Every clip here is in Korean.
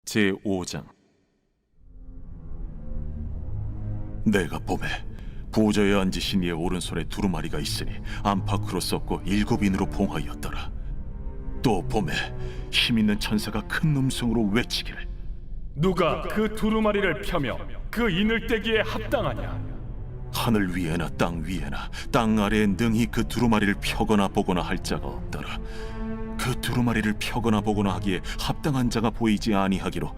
제5장. 내가 보매 보좌에 앉으신 이의 오른손에 두루마리가 있으니 안팎으로 썼고 7인으로 봉하였더라. 또 보매 힘있는 천사가 큰 음성으로 외치기를, 누가 그 두루마리를 펴며 그 인을 떼기에 합당하냐? 하늘 위에나 땅 위에나 땅 아래에 능히 그 두루마리를 펴거나 보거나 할 자가 없더라. 그 두루마리를 펴거나 보거나 하기에 합당한 자가 보이지 아니하기로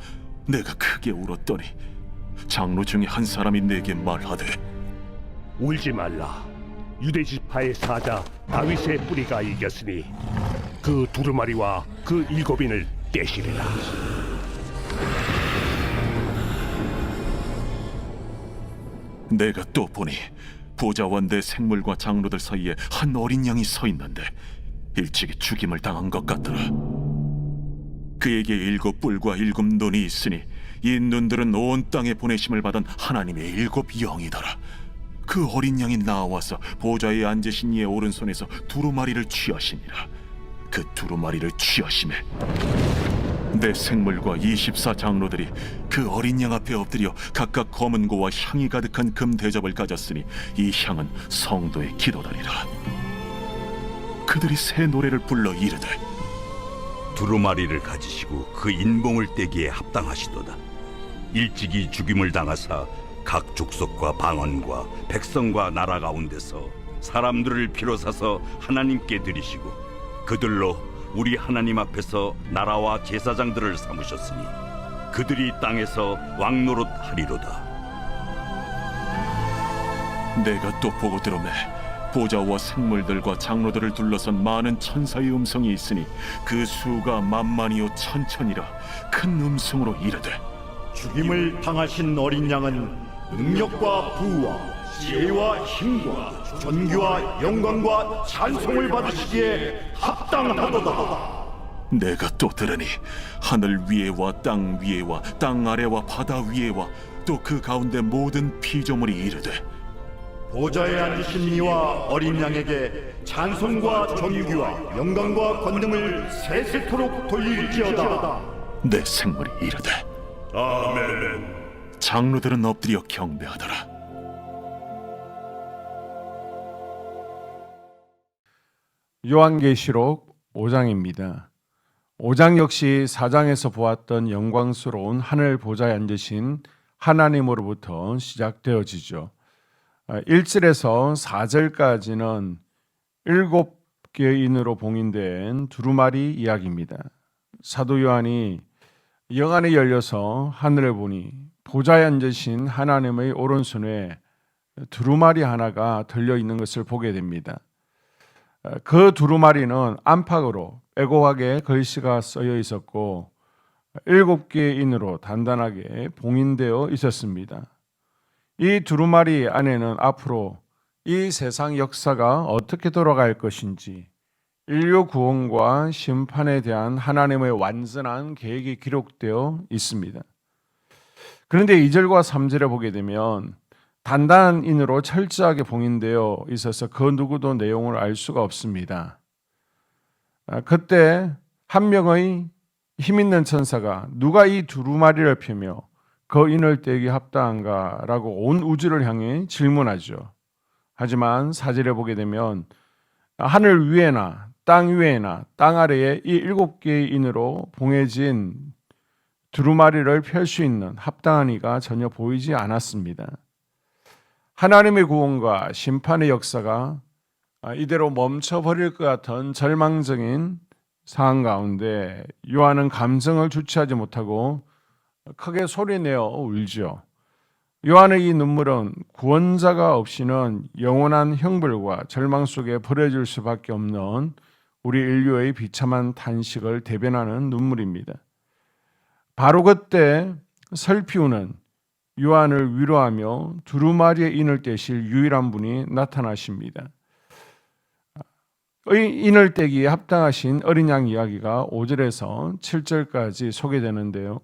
내가 크게 울었더니 장로 중에 한 사람이 내게 말하되, 울지 말라. 유대 지파의 사자 다윗의 뿌리가 이겼으니 그 두루마리와 그 7인을 떼시리라. 내가 또 보니 보좌와 내 생물과 장로들 사이에 한 어린 양이 서 있는데 일찍이 죽임을 당한 것 같더라. 그에게 7뿔과 7눈이 있으니 이 눈들은 온 땅에 보내심을 받은 하나님의 7영이더라. 그 어린 양이 나와서 보좌에 앉으신 이의 오른손에서 두루마리를 취하시니라. 그 두루마리를 취하심에 내 생물과 24장로들이 그 어린 양 앞에 엎드려 각각 검은 고와 향이 가득한 금 대접을 가졌으니 이 향은 성도의 기도다니라. 그들이 새 노래를 불러 이르되, 두루마리를 가지시고 그 인봉을 떼기에 합당하시도다. 일찍이 죽임을 당하사 각 족속과 방언과 백성과 나라 가운데서 사람들을 비로사서 하나님께 드리시고 그들로 우리 하나님 앞에서 나라와 제사장들을 삼으셨으니 그들이 땅에서 왕노릇 하리로다. 내가 또 보고 들으매 보좌와 생물들과 장로들을 둘러선 많은 천사의 음성이 있으니 그 수가 만만이요 천천이라 큰 음성으로 이르되, 죽임을 당하신 어린 양은 능력과 부와 지혜와 힘과 존귀와 영광과 찬송을 받으시기에 합당하도다. 내가 또 들으니 하늘 위에와 땅 위에와 땅 아래와 바다 위에와 또 그 가운데 모든 피조물이 이르되, 보좌에 앉으신 이와 어린 양에게 찬송과 존귀와 영광과 권능을 세세토록 돌릴지어다. 내 생물이 이르되, 아멘. 장로들은 엎드려 경배하더라. 요한계시록 5장입니다. 5장 역시 4장에서 보았던 영광스러운 하늘 보좌에 앉으신 하나님으로부터 시작되어지죠. 1절에서 4절까지는 7개의 인으로 봉인된 두루마리 이야기입니다. 사도 요한이 영안이 열려서 하늘을 보니 보좌에 앉으신 하나님의 오른손에 두루마리 하나가 들려있는 것을 보게 됩니다. 그 두루마리는 안팎으로 빼곡하게 글씨가 쓰여 있었고 7개의 인으로 단단하게 봉인되어 있었습니다. 이 두루마리 안에는 앞으로 이 세상 역사가 어떻게 돌아갈 것인지, 인류 구원과 심판에 대한 하나님의 완전한 계획이 기록되어 있습니다. 그런데 2절과 3절에 보게 되면 단단한 인으로 철저하게 봉인되어 있어서 그 누구도 내용을 알 수가 없습니다. 그때 한 명의 힘있는 천사가 누가 이 두루마리를 펴며 그 인을 떼기 합당한가라고 온 우주를 향해 질문하죠. 하지만 4절에 보게 되면 하늘 위에나 땅 위에나 땅 아래에 이 7개의 인으로 봉해진 두루마리를 펼 수 있는 합당한 이가 전혀 보이지 않았습니다. 하나님의 구원과 심판의 역사가 이대로 멈춰버릴 것 같은 절망적인 상황 가운데 요한은 감정을 주체하지 못하고 크게 소리내어 울죠. 요한의 이 눈물은 구원자가 없이는 영원한 형벌과 절망 속에 버려질 수밖에 없는 우리 인류의 비참한 탄식을 대변하는 눈물입니다. 바로 그때 설피우는 요한을 위로하며 두루마리의 인을 떼실 유일한 분이 나타나십니다. 인을 떼기에 합당하신 어린 양 이야기가 5절에서 7절까지 소개되는데요.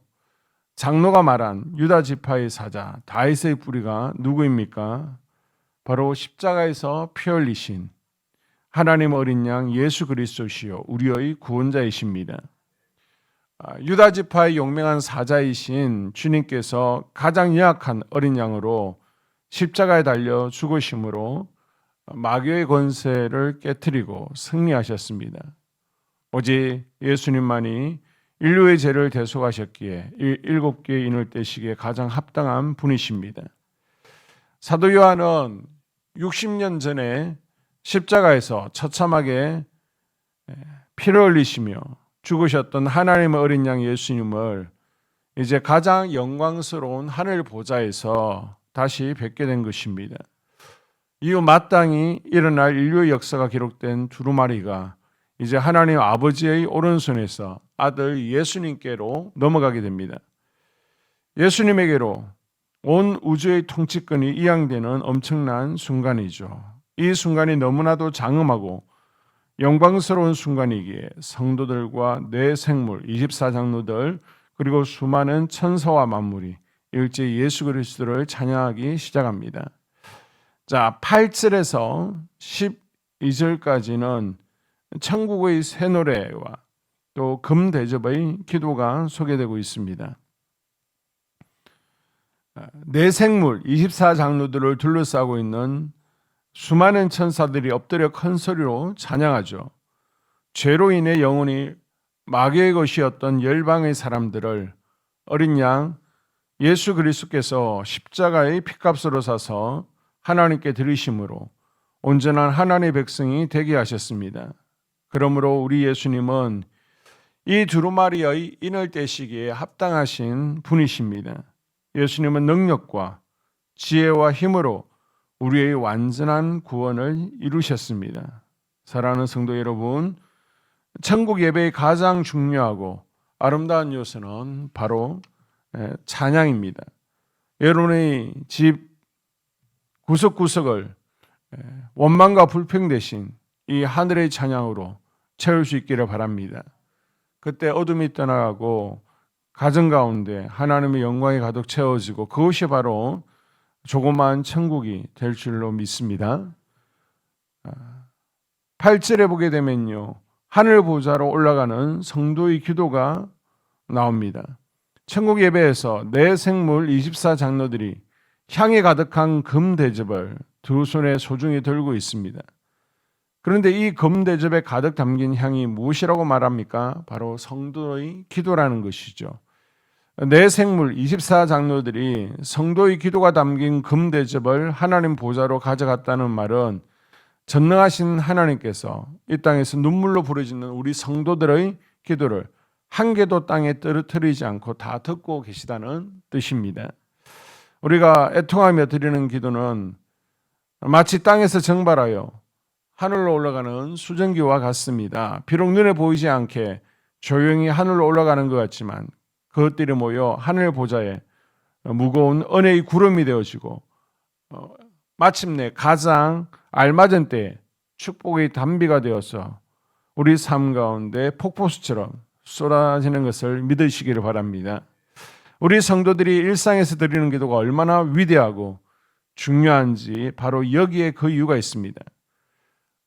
장로가 말한 유다 지파의 사자 다윗의 뿌리가 누구입니까? 바로 십자가에서 피 흘리신 하나님 어린 양 예수 그리스도시요 우리의 구원자이십니다. 유다 지파의 용맹한 사자이신 주님께서 가장 연약한 어린 양으로 십자가에 달려 죽으심으로 마귀의 권세를 깨뜨리고 승리하셨습니다. 오직 예수님만이 인류의 죄를 대속하셨기에 일곱 개의 인을 떼시기에 가장 합당한 분이십니다. 사도 요한은 60년 전에 십자가에서 처참하게 피를 흘리시며 죽으셨던 하나님의 어린 양 예수님을 이제 가장 영광스러운 하늘 보좌에서 다시 뵙게 된 것입니다. 이후 마땅히 일어날 인류의 역사가 기록된 두루마리가 이제 하나님 아버지의 오른손에서 아들 예수님께로 넘어가게 됩니다. 예수님에게로 온 우주의 통치권이 이양되는 엄청난 순간이죠. 이 순간이 너무나도 장엄하고 영광스러운 순간이기에 성도들과 내 생물 24장로들 그리고 수많은 천사와 만물이 일제히 예수 그리스도를 찬양하기 시작합니다. 자, 8절에서 12절까지는 천국의 새 노래와 또 금대접의 기도가 소개되고 있습니다. 내 생물 24장로들을 둘러싸고 있는 수많은 천사들이 엎드려 큰 소리로 찬양하죠. 죄로 인해 영혼이 마귀의 것이었던 열방의 사람들을 어린 양 예수 그리스도께서 십자가의 피값으로 사서 하나님께 드리심으로 온전한 하나님의 백성이 되게 하셨습니다. 그러므로 우리 예수님은 이 두루마리의 인을 떼시기에 합당하신 분이십니다. 예수님은 능력과 지혜와 힘으로 우리의 완전한 구원을 이루셨습니다. 사랑하는 성도 여러분, 천국 예배의 가장 중요하고 아름다운 요소는 바로 찬양입니다. 여러분의 집 구석구석을 원망과 불평 대신 이 하늘의 찬양으로 채울 수 있기를 바랍니다. 그때 어둠이 떠나가고 가정 가운데 하나님의 영광이 가득 채워지고 그것이 바로 조그마한 천국이 될 줄로 믿습니다. 8절에 보게 되면요, 하늘 보좌로 올라가는 성도의 기도가 나옵니다. 천국 예배에서 내 생물 24장로들이 향이 가득한 금 대접을 두 손에 소중히 들고 있습니다. 그런데 이 금 대접에 가득 담긴 향이 무엇이라고 말합니까? 바로 성도의 기도라는 것이죠. 내 생물 24장로들이 성도의 기도가 담긴 금 대접을 하나님 보좌로 가져갔다는 말은 전능하신 하나님께서 이 땅에서 눈물로 부르짖는 우리 성도들의 기도를 한 개도 땅에 떨어뜨리지 않고 다 듣고 계시다는 뜻입니다. 우리가 애통하며 드리는 기도는 마치 땅에서 증발하여 하늘로 올라가는 수증기와 같습니다. 비록 눈에 보이지 않게 조용히 하늘로 올라가는 것 같지만 그것들이 모여 하늘 보좌에 무거운 은혜의 구름이 되어지고 마침내 가장 알맞은 때에 축복의 단비가 되어서 우리 삶 가운데 폭포수처럼 쏟아지는 것을 믿으시기를 바랍니다. 우리 성도들이 일상에서 드리는 기도가 얼마나 위대하고 중요한지 바로 여기에 그 이유가 있습니다.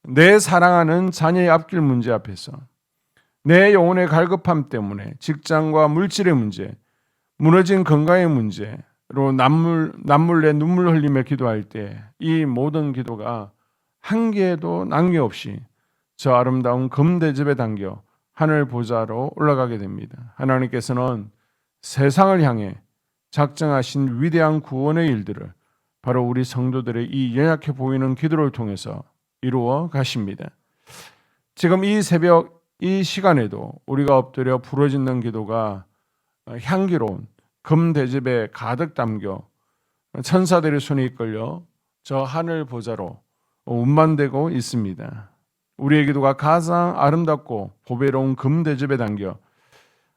내 사랑하는 자녀의 앞길 문제 앞에서 내 영혼의 갈급함 때문에 직장과 물질의 문제, 무너진 건강의 문제로 남몰래 눈물 흘리며 기도할 때 이 모든 기도가 한 개도 남김없이 저 아름다운 금대접에 담겨 하늘 보좌로 올라가게 됩니다. 하나님께서는 세상을 향해 작정하신 위대한 구원의 일들을 바로 우리 성도들의 이 연약해 보이는 기도를 통해서 이루어 가십니다. 지금 이 새벽 이 시간에도 우리가 엎드려 부르짖는 기도가 향기로운 금대접에 가득 담겨 천사들의 손에 이끌려 저 하늘 보좌로 운반되고 있습니다. 우리의 기도가 가장 아름답고 보배로운 금대접에 담겨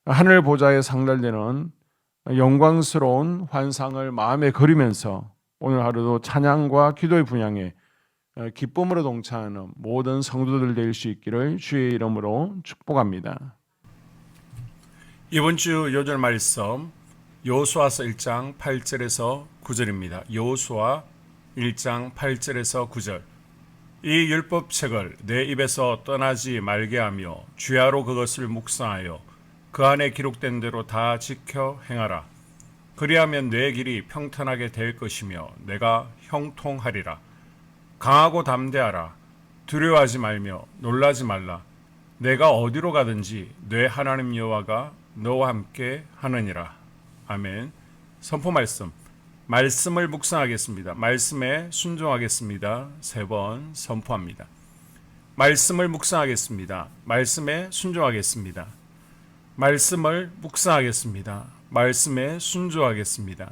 하늘 보좌에 상달되는 영광스러운 환상을 마음에 그리면서 오늘 하루도 찬양과 기도의 분향에 기쁨으로 동참하는 모든 성도들 될 수 있기를 주의 이름으로 축복합니다. 이번 주 요절 말씀 여호수아서 1장 8절에서 9절입니다. 여호수아 1장 8절에서 9절. 이 율법책을 내 입에서 떠나지 말게 하며 주야로 그것을 묵상하여 그 안에 기록된 대로 다 지켜 행하라. 그리하면 내 길이 평탄하게 될 것이며 내가 형통하리라. 강하고 담대하라. 두려워하지 말며 놀라지 말라. 내가 어디로 가든지 내 하나님 여호와가 너와 함께 하느니라. 아멘. 선포 말씀을 묵상하겠습니다. 말씀에 순종하겠습니다. 3번 선포합니다. 말씀을 묵상하겠습니다. 말씀에 순종하겠습니다. 말씀을 묵상하겠습니다. 말씀에 순종하겠습니다.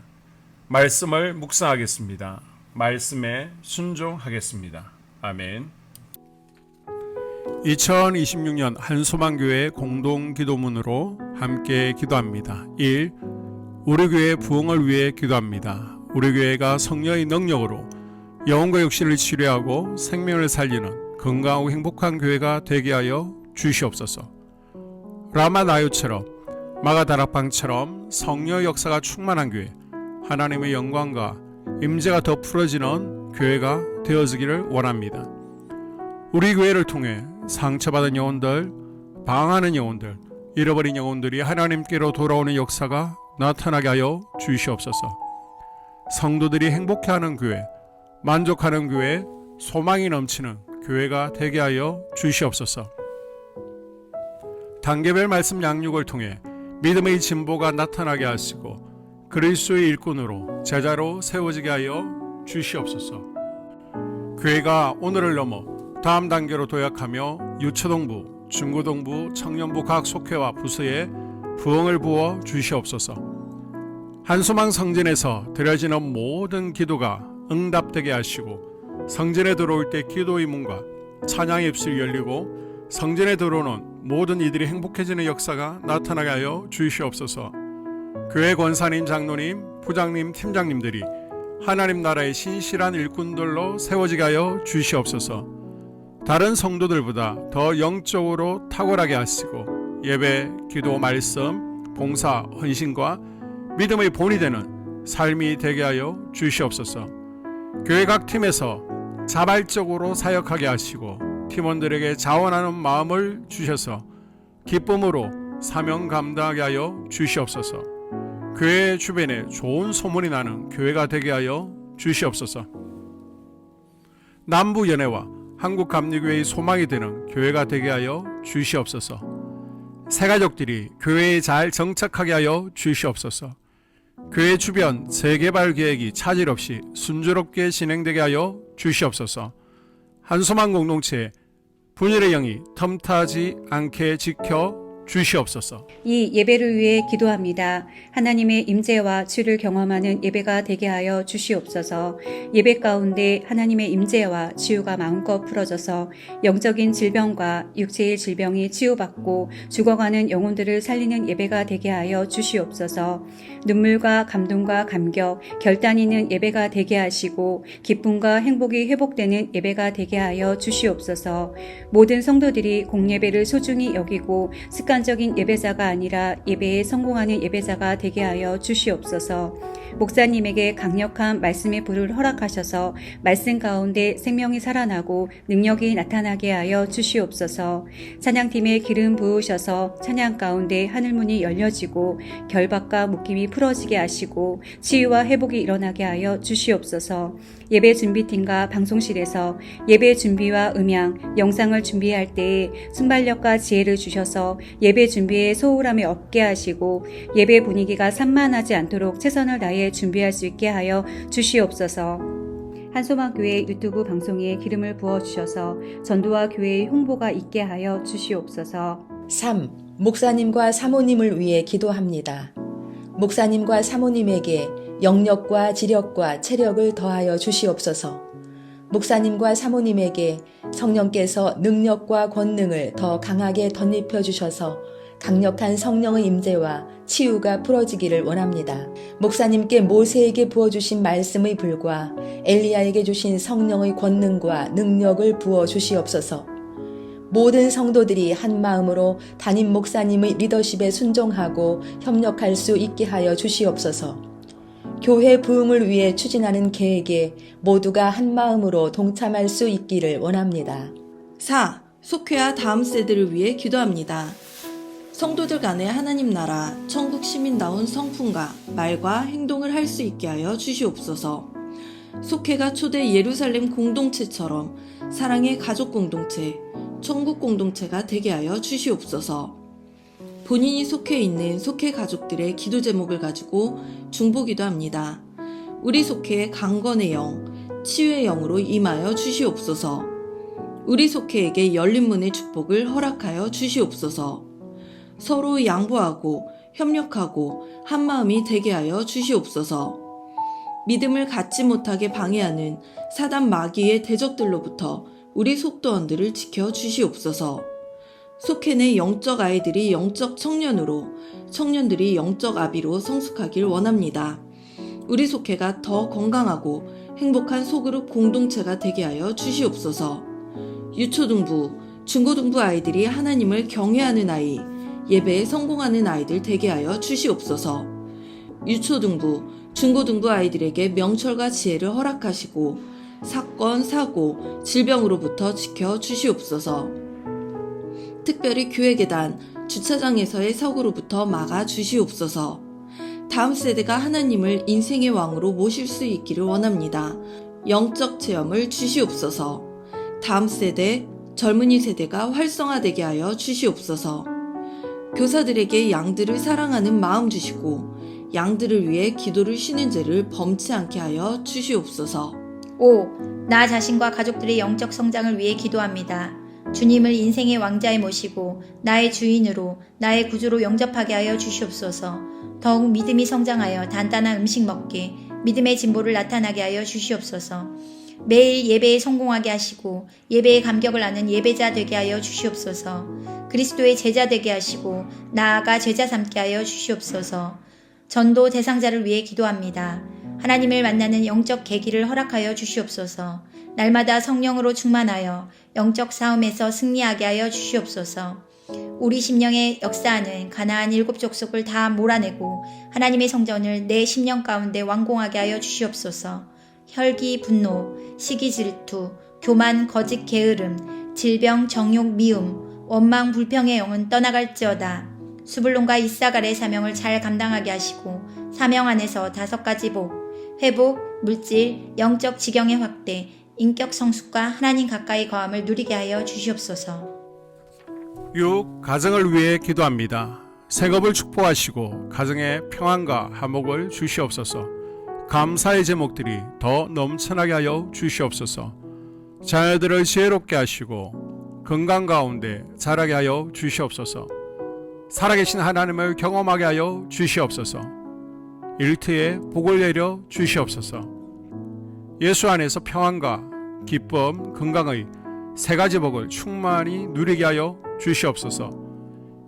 말씀을 묵상하겠습니다. 말씀에 순종하겠습니다. 아멘. 2026년 한소망교회 공동기도문으로 함께 기도합니다. 1. 우리 교회 부흥을 위해 기도합니다. 우리 교회가 성령의 능력으로 영혼과 육신을 치료하고 생명을 살리는 건강하고 행복한 교회가 되게 하여 주시옵소서. 라마나요처럼 마가다락방처럼 성령의 역사가 충만한 교회, 하나님의 영광과 임재가 더 풀어지는 교회가 되어지기를 원합니다. 우리 교회를 통해 상처받은 영혼들, 방황하는 영혼들, 잃어버린 영혼들이 하나님께로 돌아오는 역사가 나타나게 하여 주시옵소서. 성도들이 행복해하는 교회, 만족하는 교회, 소망이 넘치는 교회가 되게 하여 주시옵소서. 단계별 말씀 양육을 통해 믿음의 진보가 나타나게 하시고 그리스도의 일꾼으로 제자로 세워지게 하여 주시옵소서. 교회가 오늘을 넘어 다음 단계로 도약하며 유초동부, 중고동부, 청년부 각 속회와 부서에 부흥을 부어 주시옵소서. 한소망 성전에서 드려지는 모든 기도가 응답되게 하시고 성전에 들어올 때 기도의 문과 찬양의 입술이 열리고 성전에 들어오는 모든 이들이 행복해지는 역사가 나타나게 하여 주시옵소서. 교회 권사님, 장로님, 부장님, 팀장님들이 하나님 나라의 신실한 일꾼들로 세워지게 하여 주시옵소서. 다른 성도들보다 더 영적으로 탁월하게 하시고 예배, 기도, 말씀, 봉사, 헌신과 믿음의 본이 되는 삶이 되게 하여 주시옵소서. 교회 각 팀에서 자발적으로 사역하게 하시고 팀원들에게 자원하는 마음을 주셔서 기쁨으로 사명 감당하게 하여 주시옵소서. 교회 주변에 좋은 소문이 나는 교회가 되게 하여 주시옵소서. 남부연회와 한국감리교회의 소망이 되는 교회가 되게 하여 주시옵소서. 새가족들이 교회에 잘 정착하게 하여 주시옵소서. 교회 주변 재개발 계획이 차질 없이 순조롭게 진행되게 하여 주시옵소서. 한소망 공동체에 분열의 영이 틈타지 않게 지켜 주시옵소서. 이 예배를 위해 기도합니다. 하나님의 임재와 주를 경험하는 예배가 되게 하여 주시옵소서. 예배 가운데 하나님의 임재와 치유가 마음껏 풀어져서 영적인 질병과 육체의 질병이 치유받고 죽어가는 영혼들을 살리는 예배가 되게 하여 주시옵소서. 눈물과 감동과 감격, 결단 있는 예배가 되게 하시고 기쁨과 행복이 회복되는 예배가 되게 하여 주시옵소서. 모든 성도들이 공예배를 소중히 여기고 습관적인 예배자가 아니라 예배에 성공하는 예배자가 되게 하여 주시옵소서. 목사님에게 강력한 말씀의 불을 허락하셔서 말씀 가운데 생명이 살아나고 능력이 나타나게 하여 주시옵소서. 찬양팀에 기름 부으셔서 찬양 가운데 하늘문이 열려지고 결박과 묶임이 풀어지게 하시고 치유와 회복이 일어나게 하여 주시옵소서. 예배 준비팀과 방송실에서 예배 준비와 음향, 영상을 준비할 때에 순발력과 지혜를 주셔서 예배 준비에 소홀함이 없게 하시고 예배 분위기가 산만하지 않도록 최선을 다해 준비할 수 있게 하여 주시옵소서. 한소망교회 유튜브 방송에 기름을 부어주셔서 전도와 교회의 홍보가 있게 하여 주시옵소서. 3. 목사님과 사모님을 위해 기도합니다. 목사님과 사모님에게 영력과 지력과 체력을 더하여 주시옵소서. 목사님과 사모님에게 성령께서 능력과 권능을 더 강하게 덧입혀 주셔서 강력한 성령의 임재와 치유가 풀어지기를 원합니다. 목사님께 모세에게 부어주신 말씀의 불과 엘리야에게 주신 성령의 권능과 능력을 부어 주시옵소서. 모든 성도들이 한 마음으로 담임 목사님의 리더십에 순종하고 협력할 수 있게 하여 주시옵소서. 교회 부흥을 위해 추진하는 계획에 모두가 한 마음으로 동참할 수 있기를 원합니다. 4. 속회와 다음 세대를 위해 기도합니다. 성도들 간에 하나님 나라, 천국 시민다운 성품과 말과 행동을 할 수 있게 하여 주시옵소서. 속회가 초대 예루살렘 공동체처럼 사랑의 가족 공동체, 천국 공동체가 되게 하여 주시옵소서. 본인이 속해 있는 속회 가족들의 기도 제목을 가지고 중보기도 합니다. 우리 속회의 강건의 영, 치유의 영으로 임하여 주시옵소서. 우리 속회에게 열린 문의 축복을 허락하여 주시옵소서. 서로 양보하고 협력하고 한마음이 되게 하여 주시옵소서. 믿음을 갖지 못하게 방해하는 사단 마귀의 대적들로부터 우리 속도원들을 지켜 주시옵소서. 속회 내 영적 아이들이 영적 청년으로, 청년들이 영적 아비로 성숙하길 원합니다. 우리 속회가 더 건강하고 행복한 소그룹 공동체가 되게 하여 주시옵소서. 유초등부, 중고등부 아이들이 하나님을 경외하는 아이, 예배에 성공하는 아이들 되게 하여 주시옵소서. 유초등부, 중고등부 아이들에게 명철과 지혜를 허락하시고 사건, 사고, 질병으로부터 지켜 주시옵소서. 특별히 교회 계단, 주차장에서의 사고로부터 막아 주시옵소서. 다음 세대가 하나님을 인생의 왕으로 모실 수 있기를 원합니다. 영적 체험을 주시옵소서. 다음 세대, 젊은이 세대가 활성화되게 하여 주시옵소서. 교사들에게 양들을 사랑하는 마음 주시고 양들을 위해 기도를 쉬는 죄를 범치 않게 하여 주시옵소서. 5. 나 자신과 가족들의 영적 성장을 위해 기도합니다. 주님을 인생의 왕자에 모시고 나의 주인으로, 나의 구주로 영접하게 하여 주시옵소서. 더욱 믿음이 성장하여 단단한 음식 먹게, 믿음의 진보를 나타나게 하여 주시옵소서. 매일 예배에 성공하게 하시고 예배의 감격을 아는 예배자 되게 하여 주시옵소서. 그리스도의 제자 되게 하시고 나아가 제자 삼게 하여 주시옵소서. 전도 대상자를 위해 기도합니다. 하나님을 만나는 영적 계기를 허락하여 주시옵소서. 날마다 성령으로 충만하여 영적 싸움에서 승리하게 하여 주시옵소서. 우리 심령에 역사하는 가나안 7 족속을 다 몰아내고 하나님의 성전을 내 심령 가운데 완공하게 하여 주시옵소서. 혈기, 분노, 시기, 질투, 교만, 거짓, 게으름, 질병, 정욕, 미움, 원망, 불평의 영은 떠나갈지어다. 수불론과 이사갈의 사명을 잘 감당하게 하시고 사명 안에서 5가지 복, 회복, 물질, 영적 지경의 확대, 인격 성숙과 하나님 가까이 거함을 누리게 하여 주시옵소서. 6. 가정을 위해 기도합니다. 새겁을 축복하시고 가정에 평안과 화목을 주시옵소서. 감사의 제목들이 더 넘쳐나게 하여 주시옵소서. 자녀들을 지혜롭게 하시고 건강 가운데 자라게 하여 주시옵소서. 살아계신 하나님을 경험하게 하여 주시옵소서. 일터에 복을 내려 주시옵소서. 예수 안에서 평안과 기쁨, 건강의 3가지 복을 충만히 누리게 하여 주시옵소서.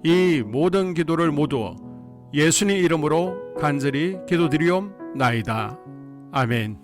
이 모든 기도를 모두 예수님 이름으로 간절히 기도드리옵나이다. 아멘.